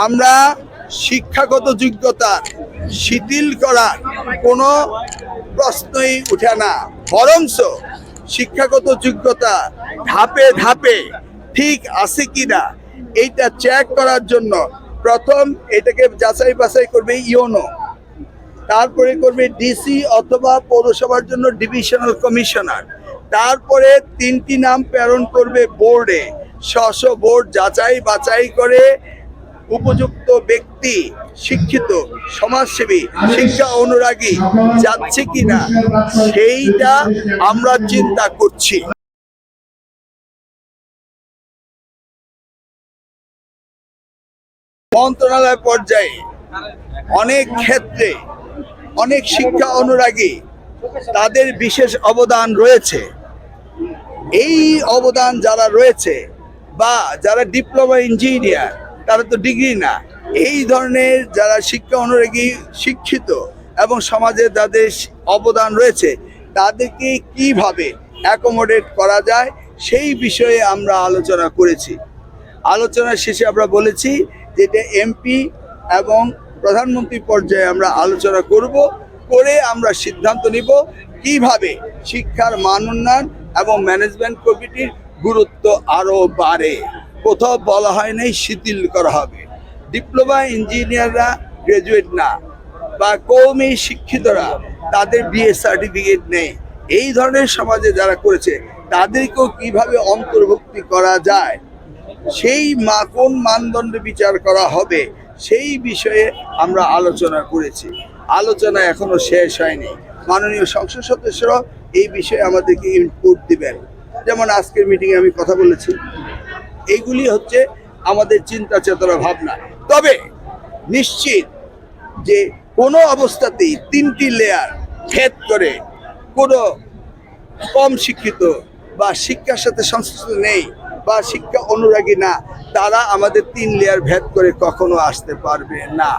আমরা শিক্ষাগত যোগ্যতা শিথিল করার কোনো প্রশ্নই উঠে না, বরঞ্চ শিক্ষাগত যোগ্যতা ধাপে ধাপে ঠিক আছে কিনা এইটা চেক করার জন্য প্রথম এটাকে যাচাই বাছাই করবে ইউনো, তারপরে করবে ডিসি অথবা পৌরসভার জন্য ডিভিশনাল কমিশনার, তারপরে 3টি নাম প্রেরণ করবে বোর্ডে। স্ব বোর্ড যাচাই বাছাই করে উপযুক্ত ব্যক্তি, শিক্ষিত, সমাজসেবী, শিক্ষা অনুরাগী যাচ্ছে কিনা সেইটা আমরা চিন্তা করছি। মন্ত্রণালয় পর্যায়ে অনেক ক্ষেত্রে অনেক শিক্ষা অনুরাগী তাদের বিশেষ অবদান রয়েছে। এই অবদান যারা রয়েছে বা যারা ডিপ্লোমা ইঞ্জিনিয়ার, তারা তো ডিগ্রি না, এই ধরনের যারা শিক্ষা অনুরাগী শিক্ষিত এবং সমাজে যাদের অবদান রয়েছে তাদেরকে কিভাবে অ্যাকোমোডেট করা যায় সেই বিষয়ে আমরা আলোচনা করেছি। আলোচনার শেষে আমরা বলেছি যে এটা এমপি এবং প্রধানমন্ত্রী পর্যায়ে আমরা আলোচনা করে আমরা সিদ্ধান্ত নিব কিভাবে শিক্ষার মান উন্নয়ন এবং ম্যানেজমেন্ট কমিটির গুরুত্ব আরও বাড়ে। কোথাও বলা হয় নাই শিথিল করা হবে। ডিপ্লোমা ইঞ্জিনিয়াররা গ্রাজুয়েট না বা কওমি শিক্ষিতরা তাদের বিএ সার্টিফিকেট নেই, এই ধরনের সমাজে যারা করেছে তাদেরকেও কিভাবে অন্তর্ভুক্তি করা যায় সেই কোন মানদণ্ডে বিচার করা হবে সেই বিষয়ে আমরা আলোচনা করেছি। আলোচনা এখনো শেষ হয়নি। মাননীয় সংসদ সদস্যরা এই বিষয়ে আমাদেরকে ইনপুট দিবেন। যেমন আজকের মিটিংয়ে আমি কথা বলেছি, এইগুলি হচ্ছে আমাদের চিন্তা চেতনা ভাবনা। তবে নিশ্চিত যে কোনো অবস্থাতেই 3টি লেয়ার ভেদ করে কোনো কম শিক্ষিত বা শিক্ষার সাথে সংশ্লিষ্ট নেই বা শিক্ষা অনুরাগী না, তারা আমাদের 3 লেয়ার ভেদ করে কখনো আসতে পারবে না।